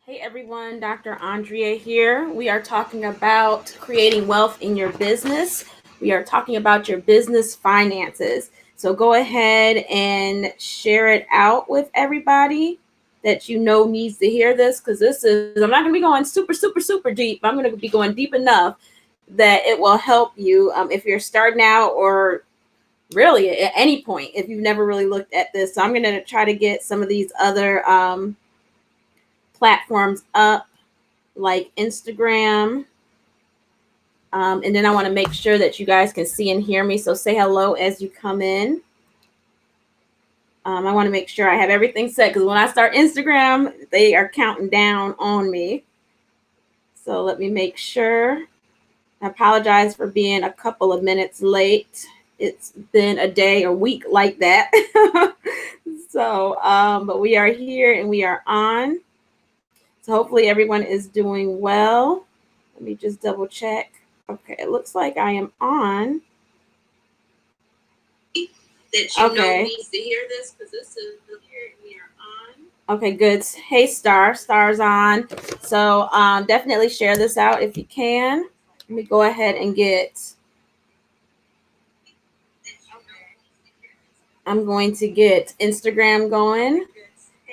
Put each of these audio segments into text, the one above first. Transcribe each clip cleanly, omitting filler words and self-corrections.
Hey everyone, Dr. Andrea here. We are talking about creating wealth in your business. We are talking about your business finances. So go ahead and share it out with everybody that you know needs to hear this, because I'm not going to be going super deep. I'm going to be going deep enough that it will help you if you're starting out, or really at any point if you've never really looked at this. So I'm going to try to get some of these other platforms up, like Instagram. And then I want to make sure that you guys can see and hear me. So say hello as you come in. I want to make sure I have everything set, because when I start Instagram, they are counting down on me. So let me make sure. I apologize for being a couple of minutes late. It's been a day or week like that. But we are here and we are on. So hopefully everyone is doing well. Let me just double check. Okay, it looks like I am on. That you know needs to hear this, because this is here we are on. Okay, good. Hey, Star's on. So definitely share this out if you can. Let me go ahead and I'm going to get Instagram going.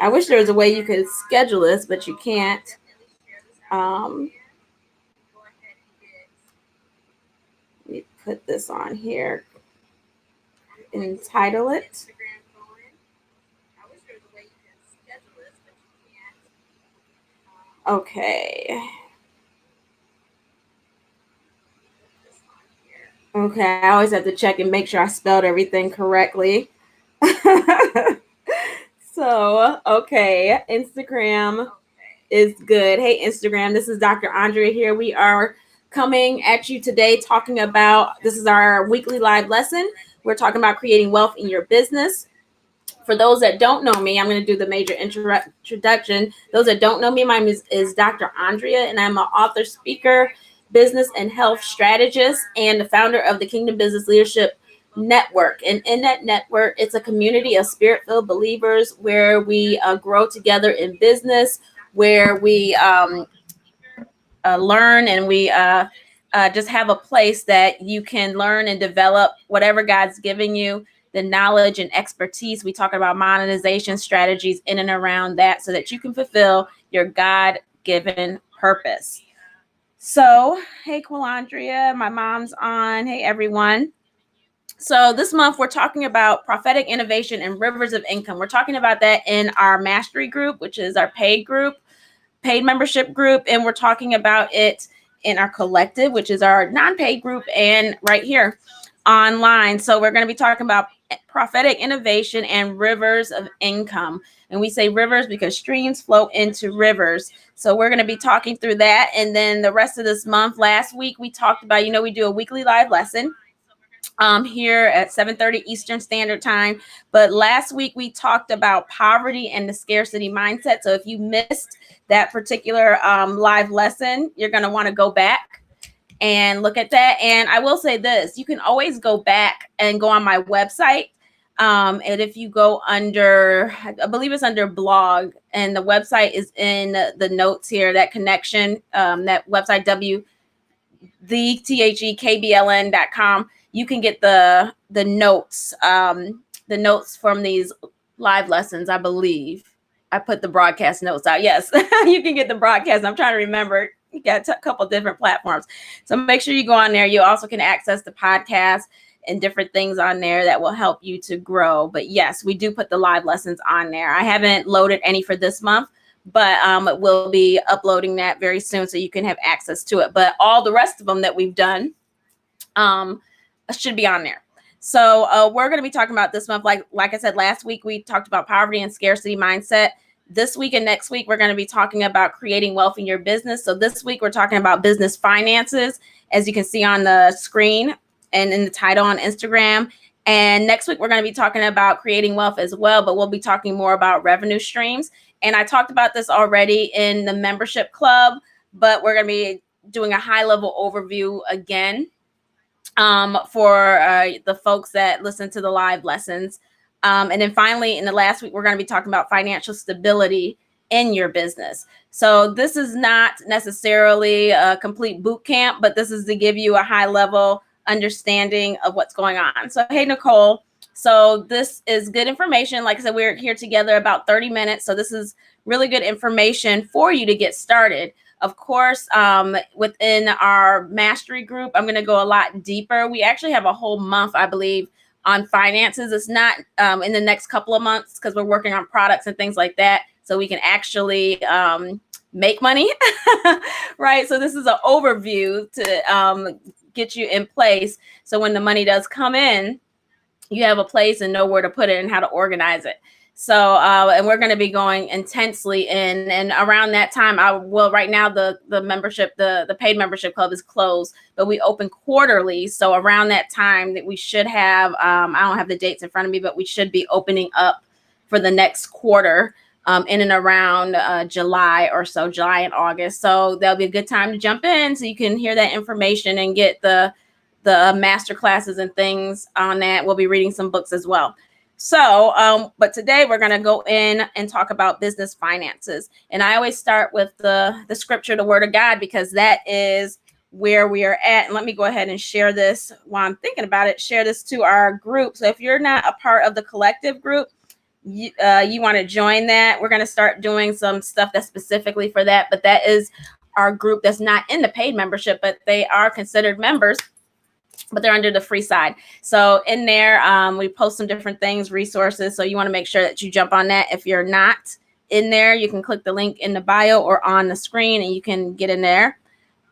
I wish there was a way you could schedule this, but you can't. Let me put this on here and title it. Okay. Okay, I always have to check and make sure I spelled everything correctly. So, okay, Instagram is good. Hey, Instagram, this is Dr. Andrea here. We are coming at you today talking about, this is our weekly live lesson. We're talking about creating wealth in your business. For those that don't know me, I'm going to do the major introduction. Those that don't know me, my name is Dr. Andrea, and I'm an author, speaker, business and health strategist, and the founder of the Kingdom Business Leadership Network. And in that network, it's a community of spirit-filled believers where we grow together in business, where we learn, and we just have a place that you can learn and develop whatever God's giving you, the knowledge and expertise. We talk about monetization strategies in and around that, so that you can fulfill your God-given purpose. So, hey, Quilandria, my mom's on. Hey, everyone. So this month we're talking about prophetic innovation and rivers of income. We're talking about that in our mastery group, which is our paid group, paid membership group, and we're talking about it in our collective, which is our non-paid group, and right here online. So we're going to be talking about prophetic innovation and rivers of income. And we say rivers because streams flow into rivers. So we're going to be talking through that. And then the rest of this month, last week we talked about, we do a weekly live lesson here at 7:30 Eastern Standard Time. But last week we talked about poverty and the scarcity mindset. So if you missed that particular live lesson, you're going to want to go back and look at that. And I will say this, you can always go back and go on my website. And if you go under, I believe it's under blog, and the website is in the notes here, that connection, that website, thekbln.com. You can get the notes, the notes from these live lessons. I believe I put the broadcast notes out. Yes, you can get the broadcast. I'm trying to remember. You got a couple different platforms, so make sure you go on there. You also can access the podcast and different things on there that will help you to grow. But yes, we do put the live lessons on there. I haven't loaded any for this month, but we'll be uploading that very soon, so you can have access to it. But all the rest of them that we've done should be on there. So we're going to be talking about this month, like I said, last week we talked about poverty and scarcity mindset. This week and next week we're going to be talking about creating wealth in your business. So this week we're talking about business finances, as you can see on the screen and in the title on Instagram. And next week we're going to be talking about creating wealth as well, but we'll be talking more about revenue streams. And I talked about this already in the membership club, but we're going to be doing a high level overview again for the folks that listen to the live lessons. And then finally, in the last week, we're going to be talking about financial stability in your business. So this is not necessarily a complete boot camp, but this is to give you a high level understanding of what's going on. So, hey, Nicole. So this is good information. Like I said, we're here together about 30 minutes. So this is really good information for you to get started. Of course, within our mastery group, I'm going to go a lot deeper. We actually have a whole month, I believe, on finances. It's not in the next couple of months because we're working on products and things like that. So we can actually make money, right? So this is an overview to get you in place. So when the money does come in, you have a place and know where to put it and how to organize it. So, and we're going to be going intensely in, and around that time, right now the membership, the paid membership club is closed, but we open quarterly. So around that time that we should have, I don't have the dates in front of me, but we should be opening up for the next quarter in and around July or so, July and August. So that'll be a good time to jump in so you can hear that information and get the master classes and things on that. We'll be reading some books as well. So, but today we're going to go in and talk about business finances. And I always start with the scripture, the word of God, because that is where we are at. And let me go ahead and share this while I'm thinking about it, share this to our group. So if you're not a part of the collective group, you want to join that. We're going to start doing some stuff that's specifically for that. But that is our group that's not in the paid membership, but they are considered members, but they're under the free side. So in there, we post some different things, resources. So you want to make sure that you jump on that. If you're not in there, you can click the link in the bio or on the screen and you can get in there.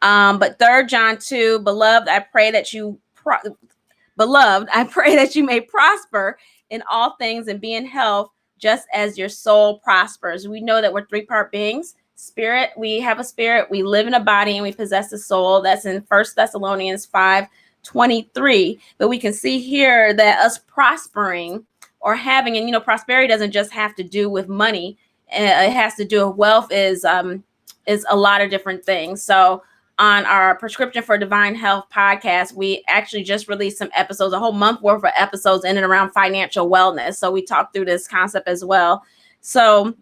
But 3 John 2, beloved, I pray that you may prosper in all things and be in health just as your soul prospers. We know that we're 3-part beings. Spirit, we have a spirit, we live in a body, and we possess a soul. That's in 1 Thessalonians 5:23. But we can see here that us prospering or having, and prosperity doesn't just have to do with money. It has to do with wealth is a lot of different things. So on our Prescription for Divine Health podcast, we actually just released some episodes, a whole month worth of episodes in and around financial wellness. So we talked through this concept as well. So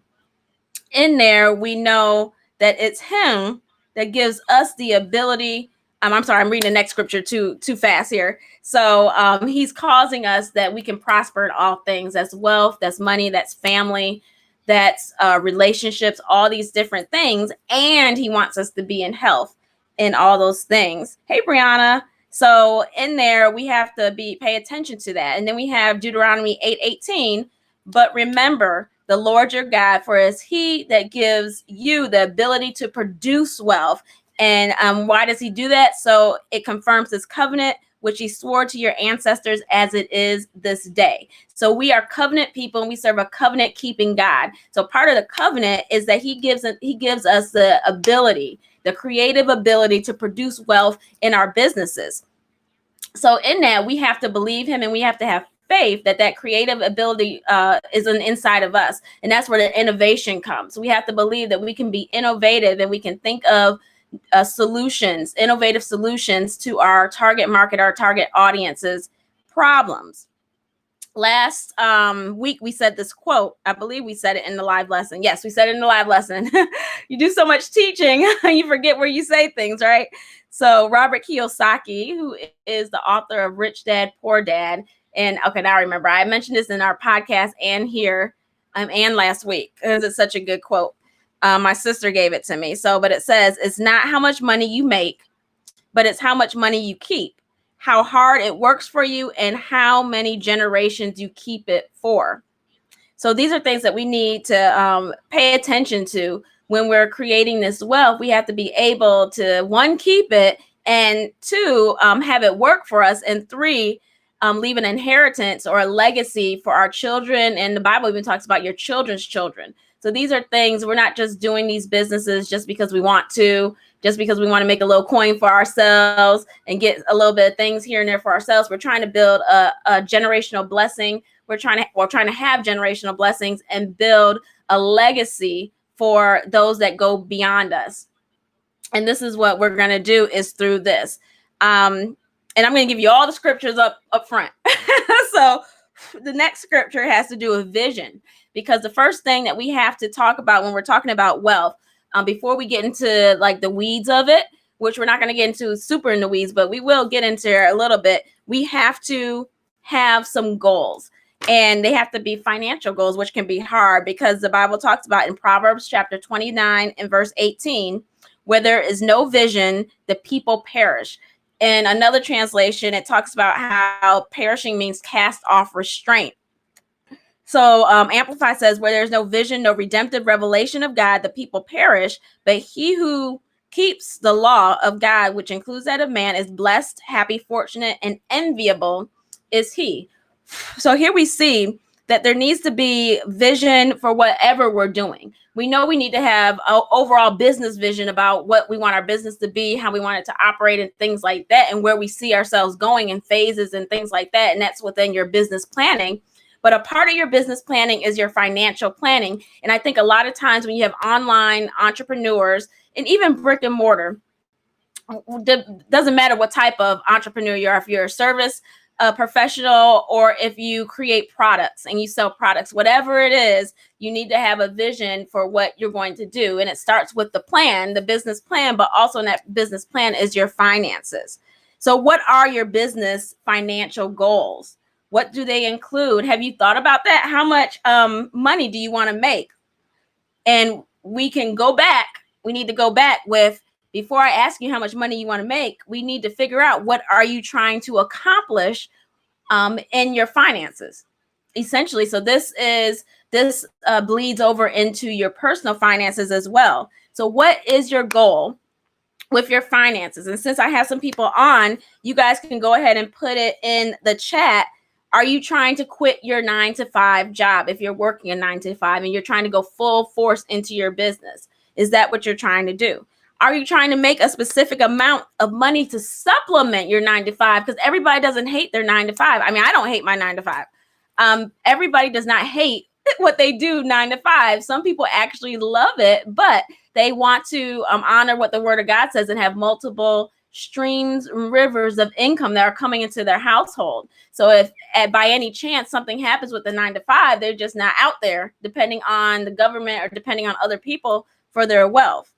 in there, we know that it's him that gives us the ability. I'm sorry, I'm reading the next scripture too fast here. So he's causing us that we can prosper in all things. That's wealth, that's money, that's family, that's relationships, all these different things. And he wants us to be in health in all those things. Hey, Brianna. So in there, we have to pay attention to that. And then we have Deuteronomy 8:18. But remember the Lord your God, for it is he that gives you the ability to produce wealth. And why does he do that? So it confirms his covenant, which he swore to your ancestors as it is this day. So we are covenant people and we serve a covenant keeping God. So part of the covenant is that he gives us the ability, the creative ability to produce wealth in our businesses. So in that, we have to believe him and we have to have faith that creative ability is an inside of us. And that's where the innovation comes. We have to believe that we can be innovative and we can think of innovative solutions to our target market, our target audience's problems. Last week, we said this quote. I believe we said it in the live lesson. Yes, we said it in the live lesson. You do so much teaching, you forget where you say things, right? So Robert Kiyosaki, who is the author of Rich Dad, Poor Dad. And okay, now I remember. I mentioned this in our podcast and here and last week because it's such a good quote. My sister gave it to me. But it says, it's not how much money you make, but it's how much money you keep, how hard it works for you, and how many generations you keep it for. So these are things that we need to pay attention to when we're creating this wealth. We have to be able to, 1, keep it, and 2, have it work for us, and 3, leave an inheritance or a legacy for our children. And the Bible even talks about your children's children. So these are things, we're not just doing these businesses just because we want to, just because we want to make a little coin for ourselves and get a little bit of things here and there for ourselves. We're trying to build a generational blessing. We're trying to have generational blessings and build a legacy for those that go beyond us. And this is what we're going to do is through this. And I'm going to give you all the scriptures up front. So the next scripture has to do with vision, because the first thing that we have to talk about when we're talking about wealth, before we get into like the weeds of it, which we're not going to get into super in the weeds, but we will get into a little bit, we have to have some goals. And they have to be financial goals, which can be hard because the Bible talks about in Proverbs chapter 29 and verse 18, where there is no vision, the people perish. In another translation, it talks about how perishing means cast off restraint. So Amplify says, where there's no vision, no redemptive revelation of God, the people perish. But he who keeps the law of God, which includes that of man, is blessed, happy, fortunate, and enviable is he. So here we see that there needs to be vision for whatever we're doing. We know we need to have an overall business vision about what we want our business to be, how we want it to operate, and things like that, and where we see ourselves going in phases and things like that. And that's within your business planning. But a part of your business planning is your financial planning. And I think a lot of times when you have online entrepreneurs and even brick and mortar, doesn't matter what type of entrepreneur you are, if you're a service professional or if you create products and you sell products, whatever it is, you need to have a vision for what you're going to do. And it starts with the plan, the business plan, but also in that business plan is your finances. So what are your business financial goals? What do they include? Have you thought about that? How much money do you want to make? And we can go back. We need to go back with, before I ask you how much money you want to make, we need to figure out what are you trying to accomplish in your finances, essentially. So this bleeds over into your personal finances as well. So what is your goal with your finances? And since I have some people on, you guys can go ahead and put it in the chat. Are you trying to quit your 9-to-5 job if you're working a 9-to-5 and you're trying to go full force into your business? Is that what you're trying to do? Are you trying to make a specific amount of money to supplement your 9-to-5? Because everybody doesn't hate their 9-to-5. I mean, I don't hate my 9-to-5. Everybody does not hate what they do 9-to-5. Some people actually love it, but they want to honor what the word of God says and have multiple streams, rivers of income that are coming into their household. So if by any chance something happens with the 9-to-5, they're just not out there depending on the government or depending on other people for their wealth.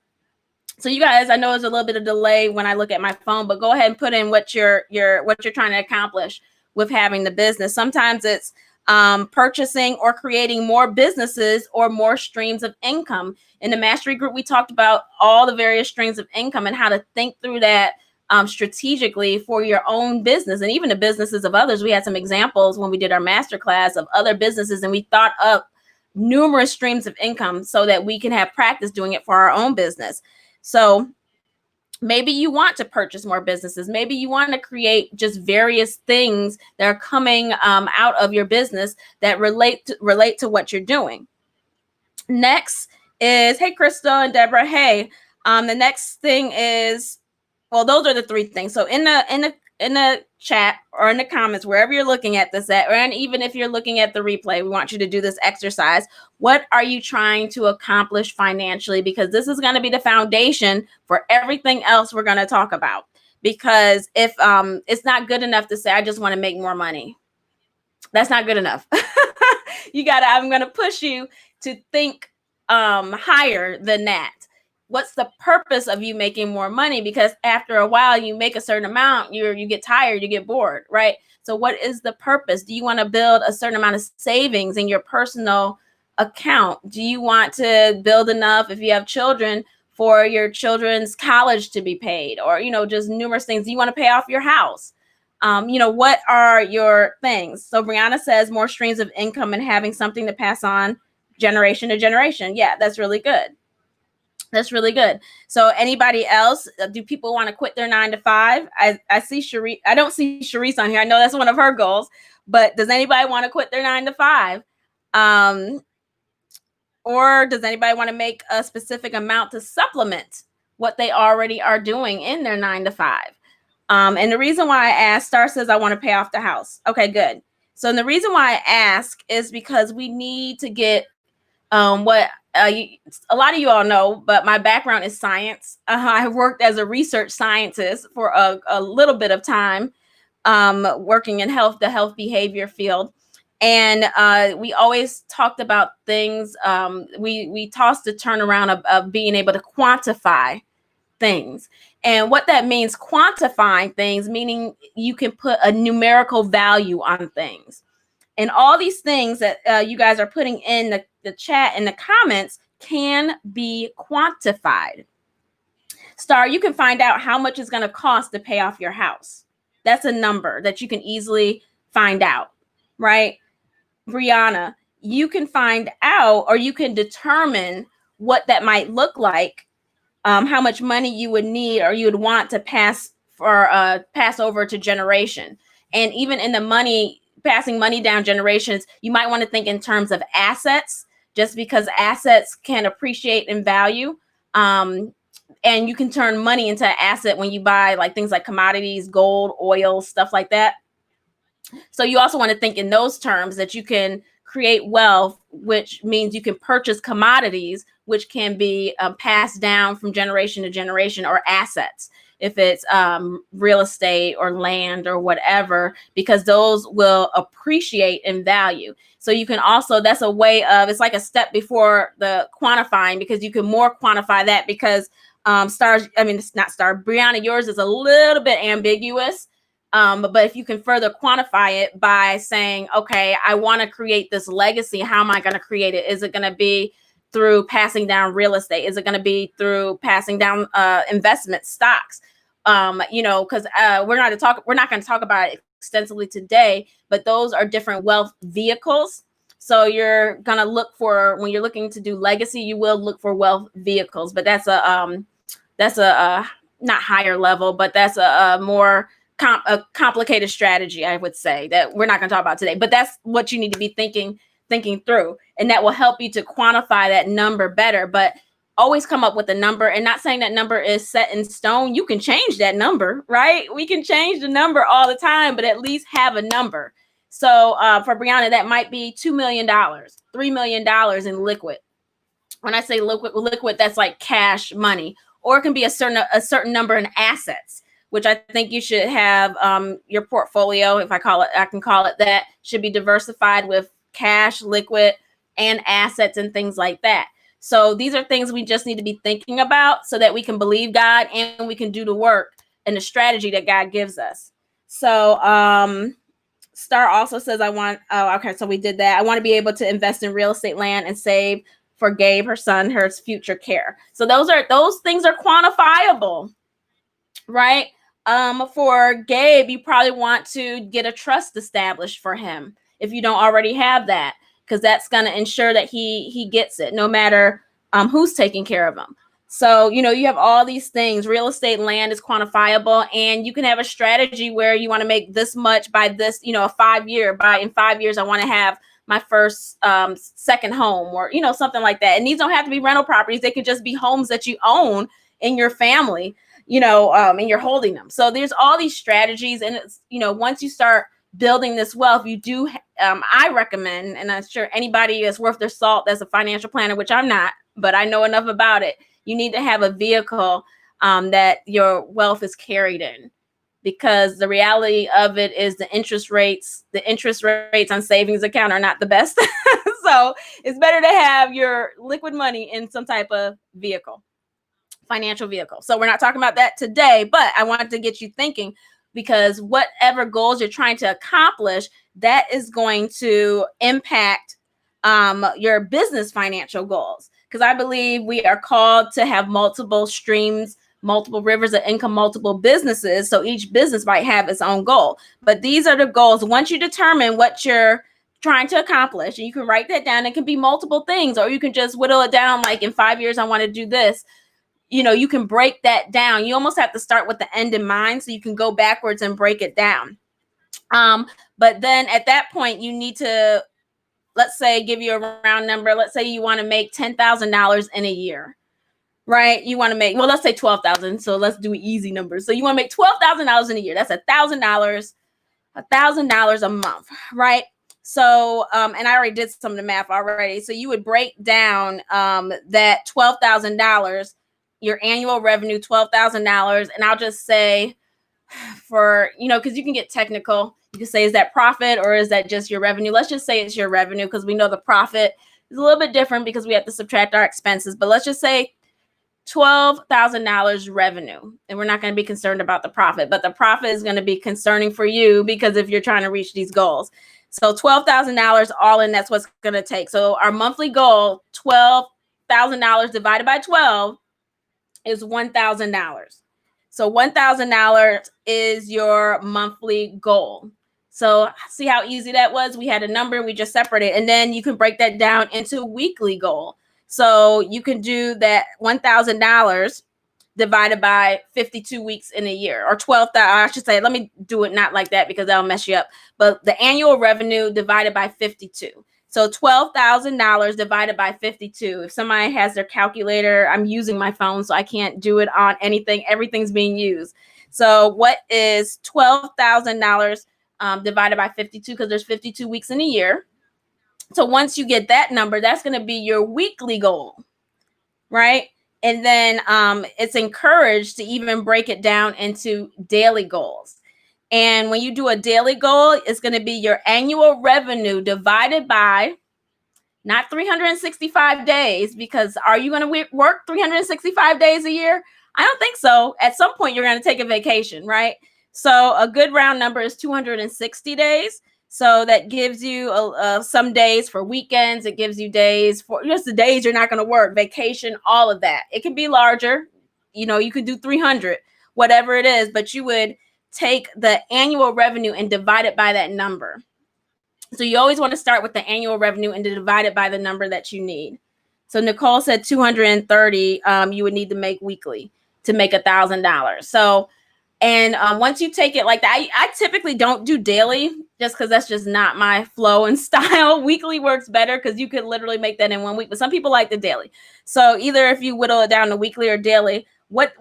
So you guys, I know there's a little bit of delay when I look at my phone, but go ahead and put in what you're trying to accomplish with having the business. Sometimes it's purchasing or creating more businesses or more streams of income. In the mastery group, we talked about all the various streams of income and how to think through that strategically for your own business and even the businesses of others. We had some examples when we did our masterclass of other businesses, and we thought up numerous streams of income so that we can have practice doing it for our own business. So maybe you want to purchase more businesses. Maybe you want to create just various things that are coming out of your business that relate to what you're doing. Next is, hey, Crystal and Deborah. Hey, the next thing is, well, those are the three things. So in the chat or in the comments, wherever you're looking at this at, and even if you're looking at the replay, we want you to do this exercise. What are you trying to accomplish financially? Because this is going to be the foundation for everything else we're going to talk about. Because if it's not good enough to say, I just want to make more money. That's not good enough. I'm going to push you to think higher than that. What's the purpose of you making more money? Because after a while, you make a certain amount, you get tired, you get bored, right? So what is the purpose? Do you want to build a certain amount of savings in your personal account? Do you want to build enough, if you have children, for your children's college to be paid, or, just numerous things? Do you want to pay off your house? What are your things? So Brianna says more streams of income and having something to pass on generation to generation. Yeah, that's really good. That's really good. So anybody else, do people want to quit their 9-to-5? I see Sharice. I don't see Sharice on here. I know that's one of her goals, but does anybody want to quit their 9-to-5? Or does anybody want to make a specific amount to supplement what they already are doing in their 9-to-5? And the reason why I asked, Star says, I want to pay off the house. Okay, good. So the reason why I ask is because we need to get what a lot of you all know, but my background is science. I worked as a research scientist for a little bit of time, working in the health behavior field. And we always talked about things. We tossed the turn around of being able to quantify things. And what that means, quantifying things, meaning you can put a numerical value on things. And all these things that you guys are putting in the chat and the comments can be quantified. Star, you can find out how much it's going to cost to pay off your house. That's a number that you can easily find out, right? Brianna, you can find out, or you can determine what that might look like, how much money you would need or you would want to pass over to generation. And even in the passing money down generations, you might want to think in terms of assets, just because assets can appreciate in value. And you can turn money into an asset when you buy like things like commodities, gold, oil, stuff like that. So you also want to think in those terms, that you can create wealth, which means you can purchase commodities, which can be passed down from generation to generation, or assets, if it's real estate or land or whatever, because those will appreciate in value. So you can also, that's a way of, it's like a step before the quantifying, because you can more quantify that, because it's not Star, Brianna, yours is a little bit ambiguous. But if you can further quantify it by saying, okay, I want to create this legacy. How am I going to create it? Is it going to be through passing down real estate? Is it going to be through passing down investment stocks? Because we're not going to talk about it extensively today, but those are different wealth vehicles. So you're going to look for, when you're looking to do legacy, you will look for wealth vehicles, but that's a not higher level, but that's a more a complicated strategy, I would say, that we're not going to talk about today. But that's what you need to be thinking through, and that will help you to quantify that number better. But always come up with a number, and not saying that number is set in stone. You can change that number, right? We can change the number all the time, but at least have a number. So for Brianna, that might be $2 million, $3 million in liquid. When I say liquid, that's like cash money, or it can be a certain number in assets, which I think you should have. Your portfolio, I can call it that, should be diversified with cash, liquid, and assets and things like that. So these are things we just need to be thinking about, so that we can believe God and we can do the work and the strategy that God gives us. So Star also says, so we did that. I want to be able to invest in real estate, land, and save for Gabe, her son, her future care. So those things are quantifiable, right? For Gabe, you probably want to get a trust established for him if you don't already have that, because that's going to ensure that he gets it, no matter who's taking care of him. So, you have all these things. Real estate, land is quantifiable, and you can have a strategy where you want to make this much by this, a 5 year, in 5 years, I want to have my first second home, or, something like that. And these don't have to be rental properties. They could just be homes that you own in your family, and you're holding them. So there's all these strategies. And it's, once you start building this wealth, you do, I recommend, and I'm sure anybody is worth their salt as a financial planner, which I'm not, but I know enough about it. You need to have a vehicle that your wealth is carried in, because the reality of it is the interest rates on savings account are not the best. So it's better to have your liquid money in some type of vehicle, financial vehicle. So we're not talking about that today, but I wanted to get you thinking, because whatever goals you're trying to accomplish, that is going to impact your business financial goals. Because I believe we are called to have multiple streams, multiple rivers of income, multiple businesses. So each business might have its own goal. But these are the goals. Once you determine what you're trying to accomplish, and you can write that down, it can be multiple things, or you can just whittle it down, like in 5 years, I want to do this. You can break that down. You almost have to start with the end in mind, so you can go backwards and break it down. But then at that point, you need to, let's say, give you a round number. Let's say you want to make $10,000 in a year, right? You want to make, let's say 12,000. So let's do easy numbers. So you want to make $12,000 in a year. That's $1,000 a month, right? So, and I already did some of the math already. So you would break down that $12,000, your annual revenue, $12,000. And I'll just say, for, because you can get technical, You can say, is that profit or is that just your revenue? Let's just say it's your revenue, because we know the profit is a little bit different because we have to subtract our expenses. But let's just say $12,000 revenue, and we're not going to be concerned about the profit, but the profit is going to be concerning for you, because if you're trying to reach these goals. So $12,000 all in, that's what's going to take. So our monthly goal, $12,000 divided by 12 is $1,000. So $1,000 is your monthly goal. So see how easy that was? We had a number, we just separated, and then you can break that down into a weekly goal. So you can do that $1,000 divided by 52 weeks in a year, or 12,000. I should say, let me do it not like that because that'll mess you up. But the annual revenue divided by 52. So $12,000 divided by 52. If somebody has their calculator, I'm using my phone, so I can't do it on anything. Everything's being used. So what is $12,000 divided by 52? Because there's 52 weeks in a year. So once you get that number, that's going to be your weekly goal, right? And then it's encouraged to even break it down into daily goals. And when you do a daily goal, it's going to be your annual revenue divided by not 365 days, because are you going to work 365 days a year? I don't think so. At some point, you're going to take a vacation, right? So a good round number is 260 days. So that gives you some days for weekends. It gives you days for just the days you're not going to work, vacation, all of that. It can be larger. You could do 300, whatever it is, but you would take the annual revenue and divide it by that number. So you always want to start with the annual revenue and to divide it by the number that you need. So Nicole said 230 you would need to make weekly to make $1,000. So, and once you take it like that, I typically don't do daily just because that's just not my flow and style. Weekly works better because you could literally make that in 1 week, but some people like the daily. So either if you whittle it down to weekly or daily, what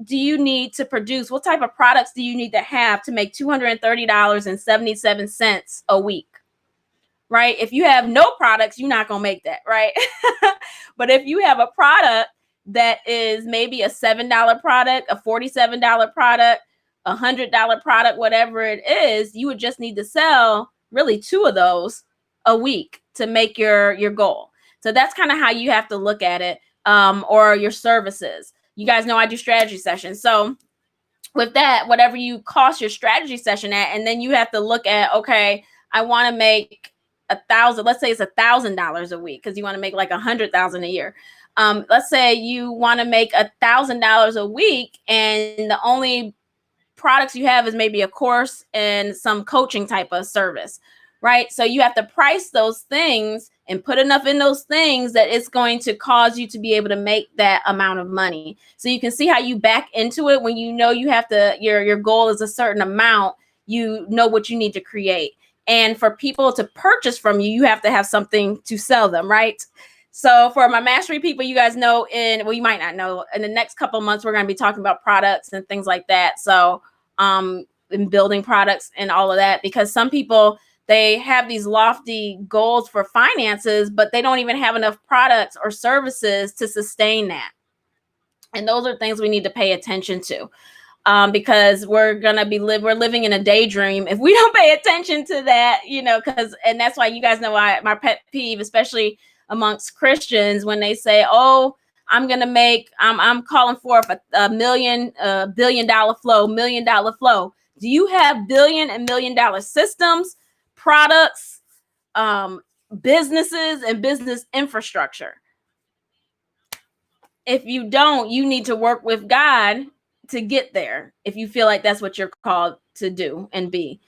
do you need to produce? What type of products do you need to have to make $230.77 a week? Right? If you have no products, you're not going to make that, right? But if you have a product that is maybe a $7 product, a $47 product, a $100 product, whatever it is, you would just need to sell really 2 of those a week to make your goal. So that's kind of how you have to look at it, or your services. You guys know I do strategy sessions. So with that, whatever you cost your strategy session at, and then you have to look at, okay, I want to make 1,000. Let's say it's $1,000 a week because you want to make like 100,000 a year. Let's say you want to make $1,000 a week, and the only products you have is maybe a course and some coaching type of service, right? So you have to price those things and put enough in those things that it's going to cause you to be able to make that amount of money. So you can see how you back into it when you know you have to, your goal is a certain amount, you know what you need to create. And for people to purchase from you, you have to have something to sell them, right? So for my mastery people, you guys know you might not know, in the next couple of months, we're going to be talking about products and things like that. So in building products and all of that, because some people, they have these lofty goals for finances, but they don't even have enough products or services to sustain that. And those are things we need to pay attention to. Because we're living in a daydream if we don't pay attention to that, and that's why you guys know why my pet peeve, especially amongst Christians, when they say, oh, I'm calling for a billion dollar flow. Do you have billion and $1 million systems, products, businesses, and business infrastructure? If you don't, you need to work with God to get there if you feel like that's what you're called to do and be.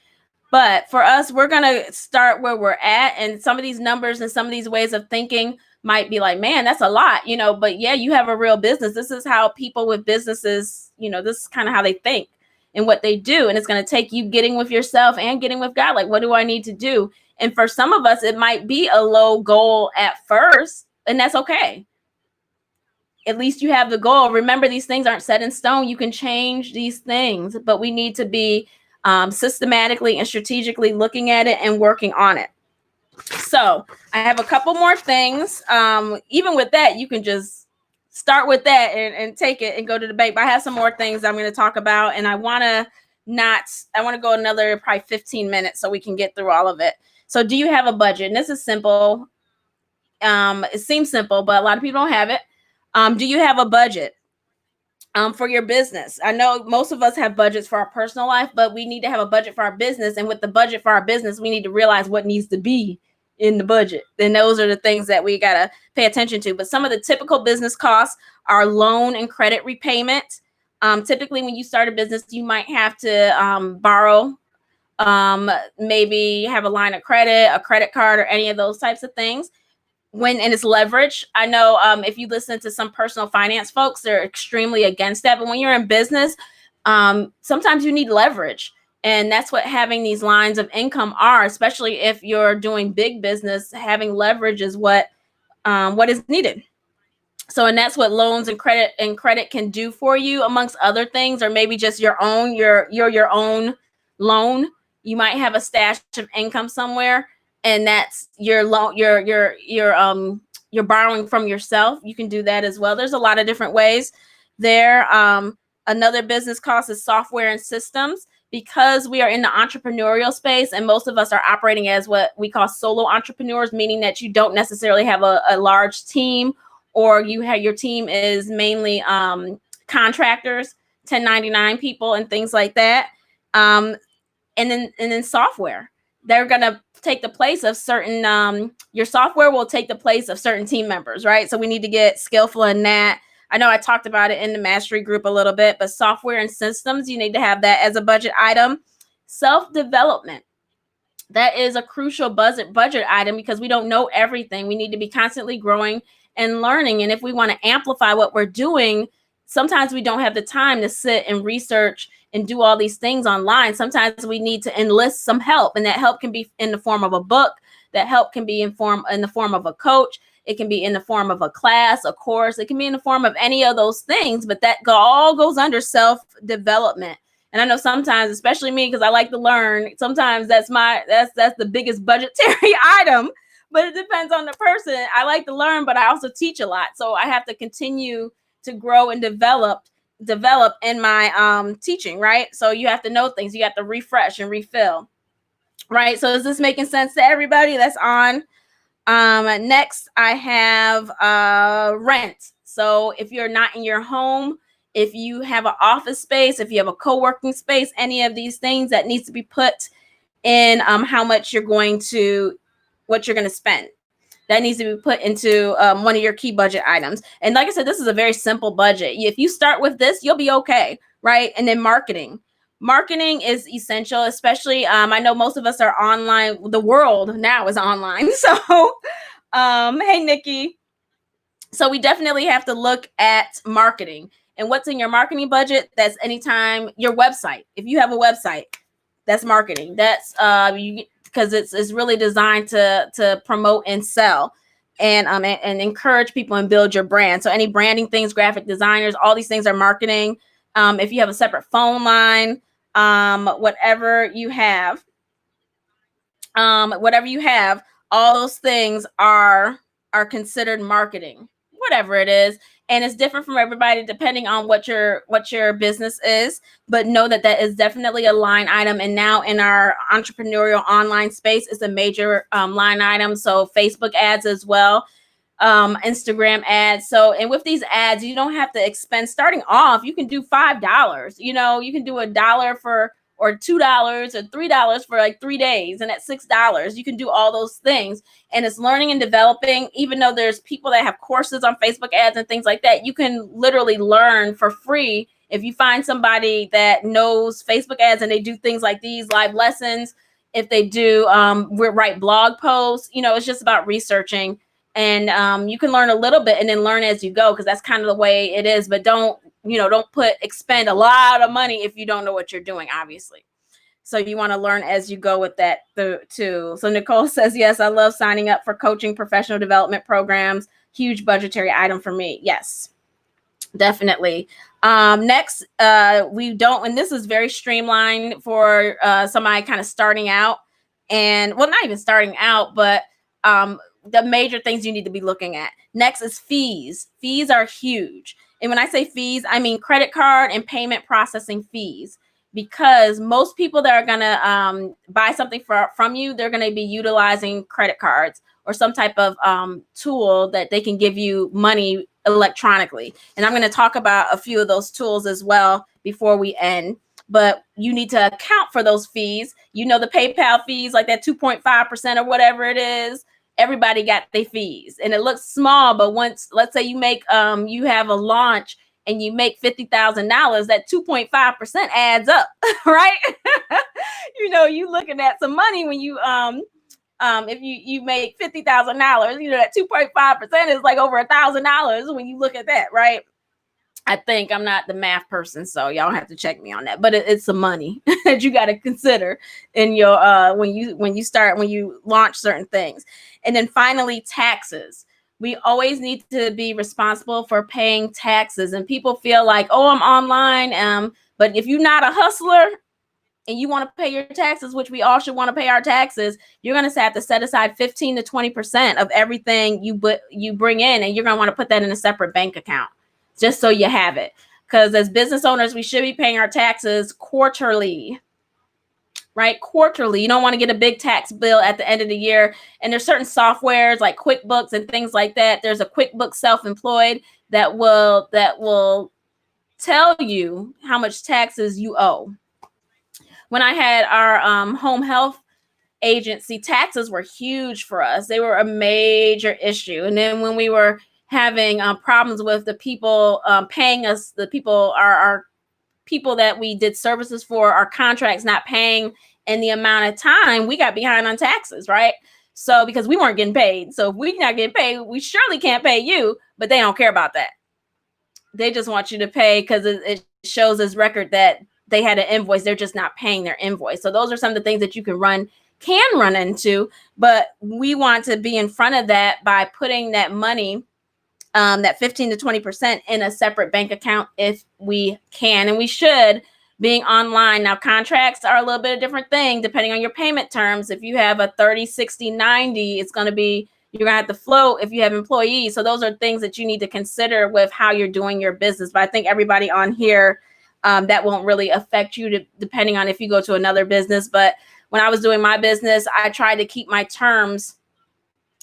But for us, we're going to start where we're at, and some of these numbers and some of these ways of thinking might be like, man, that's a lot, but yeah, you have a real business. This is how people with businesses, this is kind of how they think and what they do. And it's going to take you getting with yourself and getting with God. Like, what do I need to do? And for some of us, it might be a low goal at first, and that's okay. At least you have the goal. Remember, these things aren't set in stone. You can change these things, but we need to be systematically and strategically looking at it and working on it. So I have a couple more things. Even with that, you can just start with that and take it and go to the bank. But I have some more things I'm going to talk about, and I want to I want to go another probably 15 minutes so we can get through all of it. So do you have a budget? And this is simple. It seems simple, but a lot of people don't have it. Do you have a budget for your business? I know most of us have budgets for our personal life, but we need to have a budget for our business. And with the budget for our business, we need to realize what needs to be in the budget. And those are the things that we got to pay attention to. But some of the typical business costs are loan and credit repayment. Typically, when you start a business, you might have to borrow, maybe have a line of credit, a credit card, or any of those types of things. And it's leverage. I know if you listen to some personal finance folks, they're extremely against that. But when you're in business, sometimes you need leverage. And that's what having these lines of income are, especially if you're doing big business. Having leverage is what is needed. So, and that's what loans and credit can do for you, amongst other things, or maybe just your own loan. You might have a stash of income somewhere, and that's your loan. You're borrowing from yourself. You can do that as well. There's a lot of different ways there. Another business cost is software and systems. Because we are in the entrepreneurial space, and most of us are operating as what we call solo entrepreneurs, meaning that you don't necessarily have a large team, or your team is mainly contractors, 1099 people, and things like that. And then software, they're gonna take the place of certain. Your software will take the place of certain team members, right? So we need to get skillful in that. I know I talked about it in the mastery group a little bit, but software and systems, you need to have that as a budget item. Self-development, that is a crucial budget item, because we don't know everything. We need to be constantly growing and learning. And if we want to amplify what we're doing, sometimes we don't have the time to sit and research and do all these things online. Sometimes we need to enlist some help, and that help can be in the form of a book. That help can be in the form of a coach. It can be in the form of a class, a course. It can be in the form of any of those things, but that all goes under self-development. And I know sometimes, especially me, because I like to learn, sometimes that's the biggest budgetary item, but it depends on the person. I like to learn, but I also teach a lot. So I have to continue to grow and develop in my teaching, right? So you have to know things. You have to refresh and refill, right? So is this making sense to everybody that's on? Next, I have rent. So if you're not in your home, if you have an office space, if you have a co-working space, any of these things that needs to be put in how much what you're going to spend. That needs to be put into one of your key budget items. And like I said, this is a very simple budget. If you start with this, you'll be okay, right? And then marketing. Marketing is essential, especially I know most of us are online. The world now is online. So, hey, Nikki. So we definitely have to look at marketing. And what's in your marketing budget? That's anytime your website. If you have a website, that's marketing. That's because it's really designed to promote and sell and encourage people and build your brand. So any branding things, graphic designers, all these things are marketing. If you have a separate phone line, whatever you have, all those things are considered marketing, whatever it is. And it's different from everybody depending on what your business is. But know that is definitely a line item. And now in our entrepreneurial online space, it's a major line item. So Facebook ads as well, Instagram ads. So, and with these ads, you don't have to expend. Starting off, you can do $5. You can do $1 or $2 or $3 for like 3 days. And at $6, you can do all those things. And it's learning and developing. Even though there's people that have courses on Facebook ads and things like that, you can literally learn for free. If you find somebody that knows Facebook ads and they do things like these live lessons, if they do write blog posts, it's just about researching. And you can learn a little bit and then learn as you go, because that's kind of the way it is. But don't expend a lot of money if you don't know what you're doing, obviously. So you want to learn as you go with that too. So Nicole says, yes, I love signing up for coaching, professional development programs. Huge budgetary item for me. Yes, definitely. Next, and this is very streamlined for somebody kind of starting out, and well, not even starting out, but the major things you need to be looking at. Next is fees. Fees are huge. And when I say fees, I mean credit card and payment processing fees. because most people that are going to buy something from you, they're going to be utilizing credit cards or some type of tool that they can give you money electronically. And I'm going to talk about a few of those tools as well before we end. But you need to account for those fees. You know, the PayPal fees, like that 2.5% or whatever it is. Everybody got their fees, and it looks small. But once, let's say you make, you have a launch and you make $50,000, that 2.5% adds up, right? You know, you looking at some money when you if you make $50,000, you know, that 2.5% is like over $1,000 when you look at that, right? I think I'm not the math person, so y'all have to check me on that. But it's some money that you got to consider in your when you launch certain things. And then finally, taxes. We always need to be responsible for paying taxes. And people feel like, oh, I'm online. But if you're not a hustler and you want to pay your taxes, which we all should want to pay our taxes, you're going to have to set aside 15 to 20% of everything you bring in, and you're going to want to put that in a separate bank account, just so you have it. Because as business owners, we should be paying our taxes quarterly, right? Quarterly. You don't want to get a big tax bill at the end of the year. And there's certain softwares like QuickBooks and things like that. There's a QuickBooks Self-Employed that will tell you how much taxes you owe. When I had our home health agency, taxes were huge for us. They were a major issue. And then when we were having problems with the people paying us, the people, our people that we did services for, our contracts not paying in the amount of time, we got behind on taxes, right? So because we weren't getting paid. So if we're not getting paid, we surely can't pay you, but they don't care about that. They just want you to pay because it shows as record that they had an invoice. They're just not paying their invoice. So those are some of the things that you can run into, but we want to be in front of that by putting that money, that 15 to 20% in a separate bank account if we can. And we should, being online. Now, contracts are a little bit of a different thing depending on your payment terms. If you have a 30, 60, 90, it's going to be, you're going to have to float if you have employees. So those are things that you need to consider with how you're doing your business. But I think everybody on here, that won't really affect you depending on if you go to another business. But when I was doing my business, I tried to keep my terms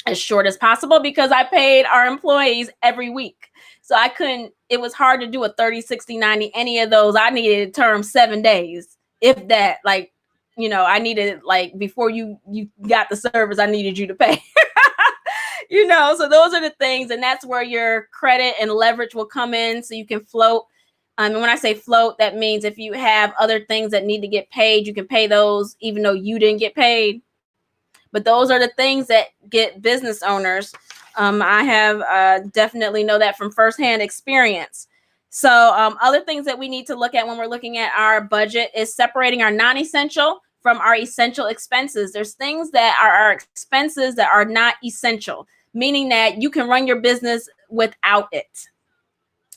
as short as possible because I paid our employees every week. So I couldn't, it was hard to do a 30, 60, 90, any of those. I needed a term 7 days, if that. Like, you know, I needed, like, before you got the service, I needed you to pay. You know, so those are the things. And that's where your credit and leverage will come in, so you can float. And when I say float, that means if you have other things that need to get paid, you can pay those even though you didn't get paid. But those are the things that get business owners. I have definitely know that from firsthand experience. So other things that we need to look at when we're looking at our budget is separating our non-essential from our essential expenses. There's things that are our expenses that are not essential, meaning that you can run your business without it.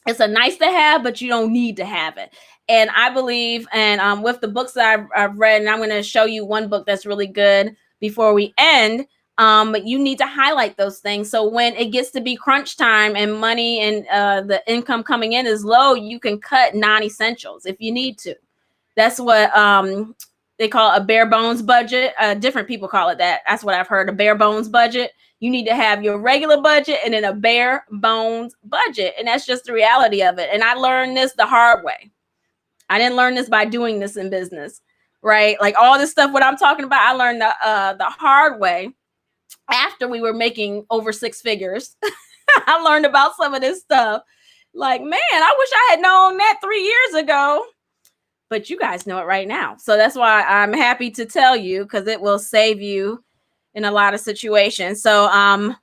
It's a nice to have, but you don't need to have it. And I believe, and with the books that I've read, and I'm going to show you one book that's really good before we end, you need to highlight those things. So when it gets to be crunch time and money and the income coming in is low, you can cut non-essentials if you need to. That's what they call a bare bones budget. Different people call it that. That's what I've heard, a bare bones budget. You need to have your regular budget and then a bare bones budget. And that's just the reality of it. And I learned this the hard way. I didn't learn this by doing this in business, right? Like all this stuff, what I'm talking about, I learned the hard way after we were making over 6 figures. I learned about some of this stuff. Like, man, I wish I had known that 3 years ago. But you guys know it right now. So that's why I'm happy to tell you, because it will save you in a lot of situations. So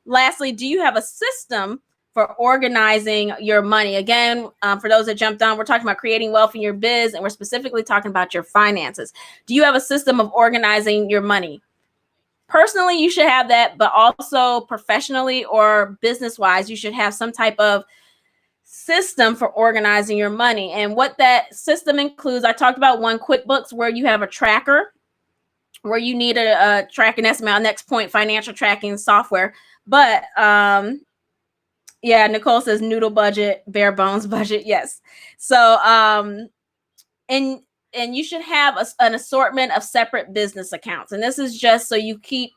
lastly, do you have a system for organizing your money? Again, for those that jumped on, we're talking about creating wealth in your biz, and we're specifically talking about your finances. Do you have a system of organizing your money? Personally, you should have that, but also professionally or business-wise, you should have some type of system for organizing your money. And what that system includes, I talked about one, QuickBooks, where you have a tracker, where you need a track and estimate. Next point, financial tracking software. But yeah, Nicole says noodle budget, bare bones budget. Yes. So and and you should have an assortment of separate business accounts. And this is just so you keep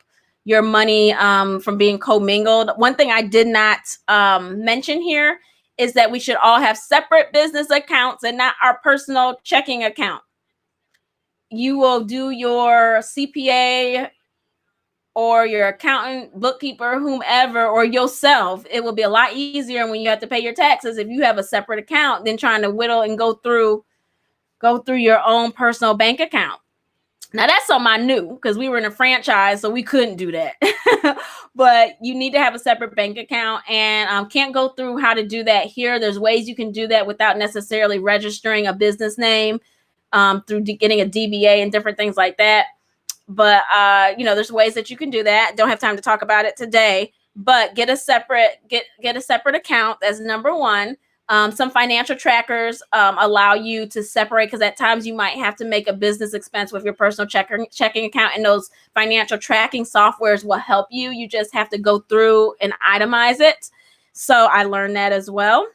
your money from being commingled. One thing I did not mention here is that we should all have separate business accounts and not our personal checking account. You will do your CPA or your accountant, bookkeeper, whomever, or yourself. It will be a lot easier when you have to pay your taxes if you have a separate account than trying to whittle and go through your own personal bank account. Now that's something I knew because we were in a franchise, so we couldn't do that. But you need to have a separate bank account, and can't go through how to do that here. There's ways you can do that without necessarily registering a business name through getting a DBA and different things like that. But there's ways that you can do that. Don't have time to talk about it today. But get a separate account. That's number one. Some financial trackers allow you to separate, because at times you might have to make a business expense with your personal checking account, and those financial tracking softwares will help you. You just have to go through and itemize it. So I learned that as well.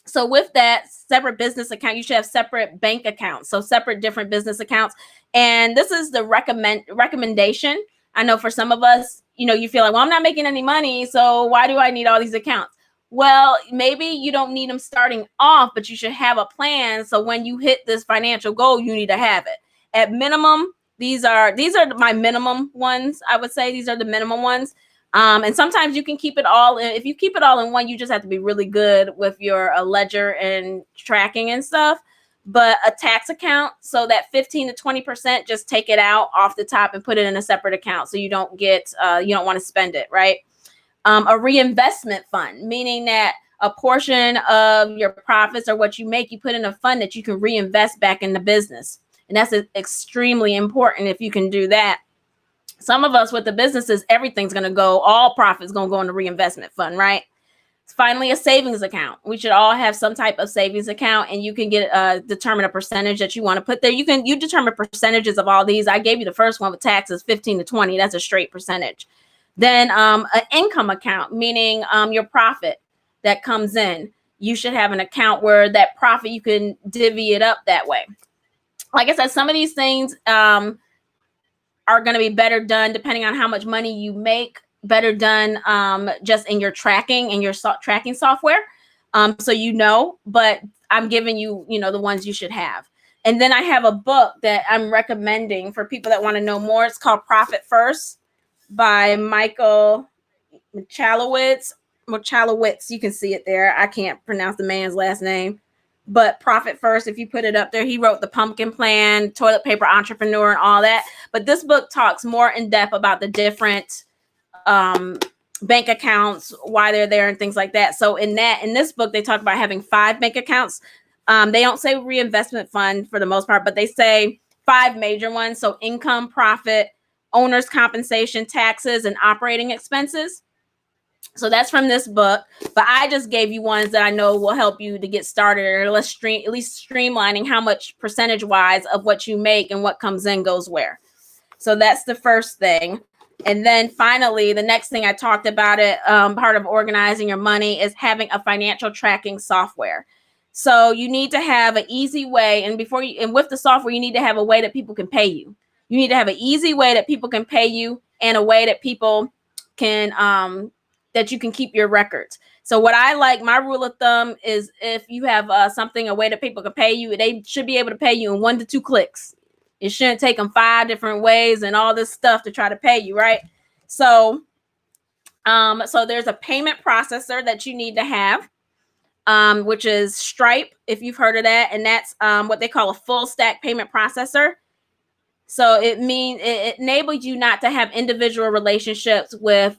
So with that separate business account, you should have separate bank accounts. So separate different business accounts. And this is the recommendation. I know for some of us, you feel like, well, I'm not making any money, so why do I need all these accounts? Well, maybe you don't need them starting off, but you should have a plan. So when you hit this financial goal, you need to have it. At minimum, these are my minimum ones. I would say these are the minimum ones. And sometimes you can keep it all. If you keep it all in one, you just have to be really good with your ledger and tracking and stuff. But a tax account, so that 15 to 20%, just take it out off the top and put it in a separate account, so you don't want to spend it, right? A reinvestment fund, meaning that a portion of your profits or what you make, you put in a fund that you can reinvest back in the business. And that's extremely important if you can do that. Some of us with the businesses, everything's going to go, all profits going to go in the reinvestment fund, right? Finally, a savings account. We should all have some type of savings account, and you can determine a percentage that you want to put there. You determine percentages of all these. I gave you the first one with taxes, 15 to 20. That's a straight percentage. Then an income account, meaning your profit that comes in. You should have an account where that profit, you can divvy it up that way. Like I said, some of these things are going to be better done depending on how much money you make, better done just in your tracking and your tracking software. But I'm giving you, the ones you should have. And then I have a book that I'm recommending for people that want to know more. It's called Profit First by Michael Michalowicz. You can see it there. I can't pronounce the man's last name. But Profit First, if you put it up there, he wrote The Pumpkin Plan, Toilet Paper Entrepreneur, and all that. But this book talks more in depth about the different bank accounts, why they're there, and things like that. So in this book, they talk about having 5 bank accounts. They don't say reinvestment fund for the most part, but they say 5 major ones. So income, profit, owner's compensation, taxes, and operating expenses. So that's from this book, but I just gave you ones that I know will help you to get started, or at least streamlining how much percentage wise of what you make and what comes in goes where. So that's the first thing. And then finally, the next thing I talked about part of organizing your money is having a financial tracking software. So you need to have an easy way, and with the software, you need to have a way that people can pay you. You need to have an easy way that people can pay you, and a way that people can that you can keep your records. So what I like, my rule of thumb is, if you have a way that people can pay you, they should be able to pay you in 1 to 2 clicks. It shouldn't take them 5 different ways and all this stuff to try to pay you, right? So there's a payment processor that you need to have, which is Stripe, if you've heard of that. And that's what they call a full stack payment processor. So it enables you not to have individual relationships with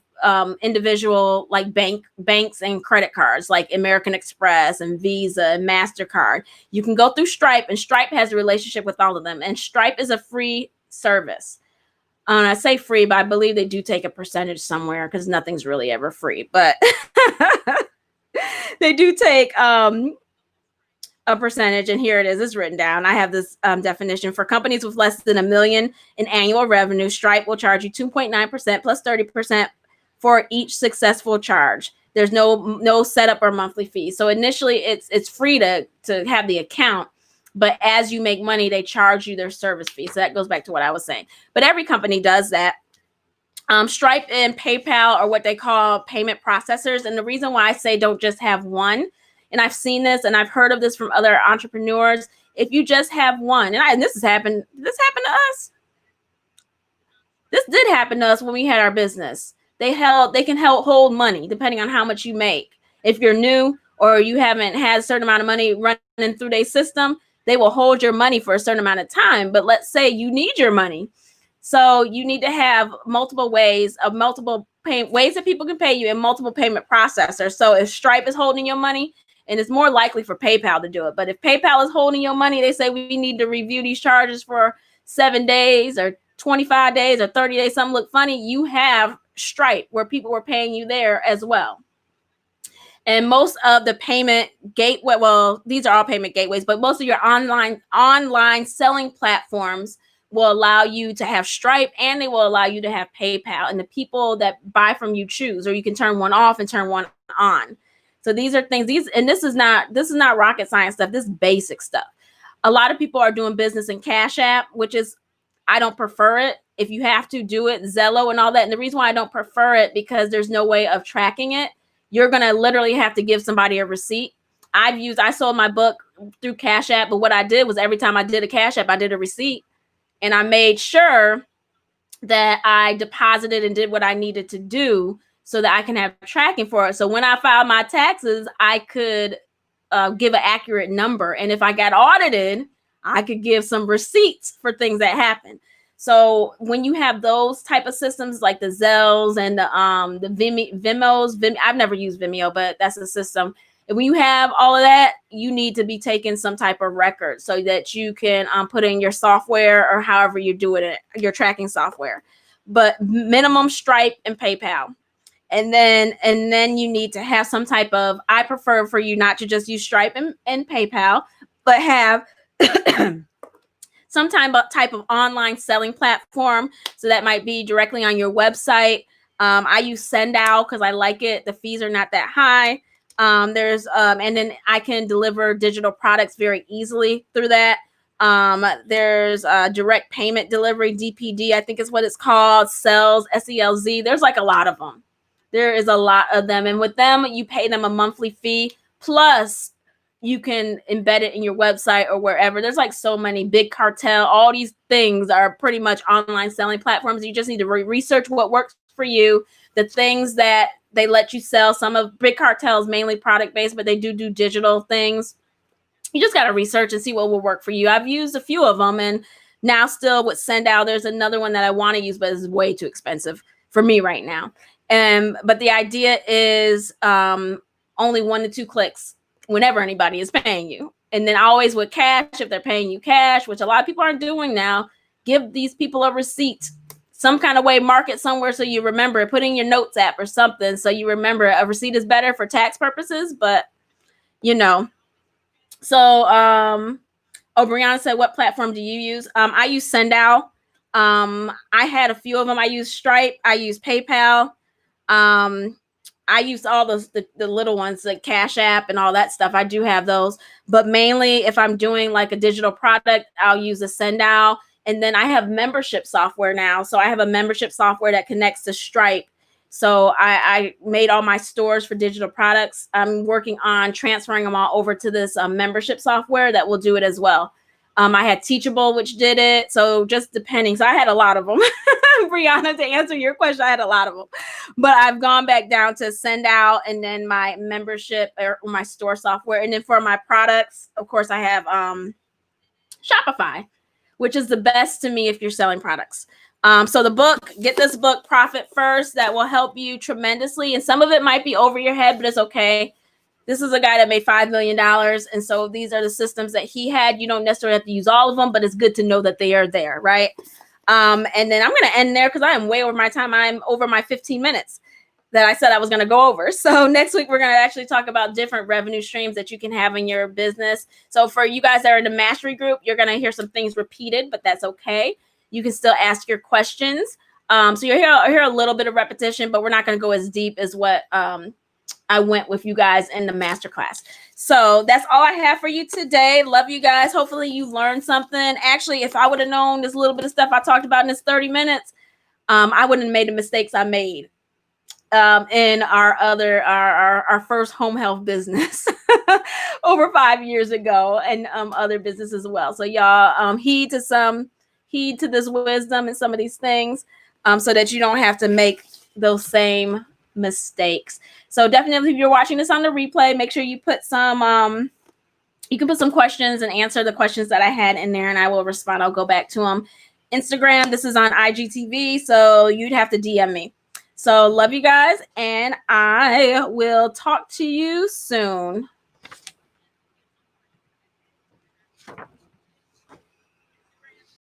individual like banks and credit cards like American Express and Visa and MasterCard. You can go through Stripe, and Stripe has a relationship with all of them. And Stripe is a free service. I say free, but I believe they do take a percentage somewhere, because nothing's really ever free. But they do take a percentage, and here it is. It's written down. I have this definition. For companies with less than $1 million in annual revenue, Stripe will charge you 2.9% plus 30% for each successful charge. There's no setup or monthly fee. So initially, it's free to have the account, but as you make money, they charge you their service fee. So that goes back to what I was saying. But every company does that. Stripe and PayPal are what they call payment processors. And the reason why I say don't just have one, and I've seen this and I've heard of this from other entrepreneurs, if you just have one, and this happened to us. This did happen to us when we had our business. They can hold money depending on how much you make. If you're new or you haven't had a certain amount of money running through their system, they will hold your money for a certain amount of time. But let's say you need your money. So you need to have multiple ways that people can pay you and multiple payment processors. So if Stripe is holding your money, and it's more likely for PayPal to do it, but if PayPal is holding your money, they say we need to review these charges for 7 days or 25 days or 30 days, something look funny, you have Stripe where people were paying you there as well. And most of the payment gateway, well, these are all payment gateways, but most of your online selling platforms will allow you to have Stripe, and they will allow you to have PayPal, and the people that buy from you choose, or you can turn one off and turn one on. So these are things, and this is not rocket science stuff. This is basic stuff. A lot of people are doing business in Cash App, which is, I don't prefer it. If you have to do it, Zello and all that. And the reason why I don't prefer it, because there's no way of tracking it. You're going to literally have to give somebody a receipt. I sold my book through Cash App, but what I did was every time I did a Cash App, I did a receipt, and I made sure that I deposited and did what I needed to do so that I can have tracking for it. So when I filed my taxes, I could give an accurate number. And if I got audited, I could give some receipts for things that happen. So when you have those type of systems like the Zells and the Vimos, I've never used Vimeo, but that's a system. And when you have all of that, you need to be taking some type of record so that you can put in your software or however you're doing it, your tracking software. But minimum Stripe and PayPal. And then you need to have some type of, I prefer for you not to just use Stripe and PayPal, but have some type of online selling platform. So that might be directly on your website. I use Sendow because I like it. The fees are not that high. And then I can deliver digital products very easily through that. There's direct payment delivery, DPD, I think is what it's called. Selz, SELZ. There's like a lot of them. There is a lot of them. And with them, you pay them a monthly fee. Plus, you can embed it in your website or wherever. There's like so many. Big Cartel. All these things are pretty much online selling platforms. You just need to research what works for you. The things that they let you sell. Some of Big Cartel is mainly product-based, but they do digital things. You just got to research and see what will work for you. I've used a few of them, and now still with Sendow, there's another one that I want to use, but it's way too expensive for me right now. But the idea is only 1 to 2 clicks whenever anybody is paying you. And then always with cash, if they're paying you cash, which a lot of people aren't doing now, give these people a receipt. Some kind of way, mark it somewhere so you remember it. Put in your notes app or something so you remember it. A receipt is better for tax purposes, but you know. So, Brianna said, what platform do you use? I use Sendow. I had a few of them. I use Stripe. I use PayPal. I use all the little ones like Cash App and all that stuff. I do have those, but mainly if I'm doing like a digital product, I'll use a Sendow. And then I have membership software now. So I have a membership software that connects to Stripe. So I made all my stores for digital products. I'm working on transferring them all over to this membership software that will do it as well. I had Teachable, which did it. So just depending. So I had a lot of them. Brianna, to answer your question, I had a lot of them. But I've gone back down to Sendow and then my membership or my store software. And then for my products, of course, I have Shopify, which is the best to me if you're selling products. So the book, get this book, Profit First. That will help you tremendously. And some of it might be over your head, but it's okay. This is a guy that made $5 million. And so these are the systems that he had. You don't necessarily have to use all of them, but it's good to know that they are there, right? And then I'm going to end there because I am way over my time. I'm over my 15 minutes that I said I was going to go over. So next week, we're going to actually talk about different revenue streams that you can have in your business. So for you guys that are in the mastery group, you're going to hear some things repeated, but that's okay. You can still ask your questions. So you'll hear a little bit of repetition, but we're not going to go as deep as what I went with you guys in the masterclass. So that's all I have for you today. Love you guys. Hopefully you learned something. Actually, if I would have known this little bit of stuff I talked about in this 30 minutes, I wouldn't have made the mistakes I made in our first home health business over 5 years ago, and other businesses as well. So y'all heed to this wisdom and some of these things, so that you don't have to make those same mistakes. So definitely, if you're watching this on the replay, make sure you put some you can put some questions and answer the questions that I had in there, and I will respond. I'll go back to them. Instagram, this is on IGTV, so you'd have to DM me. So love you guys, and I will talk to you soon.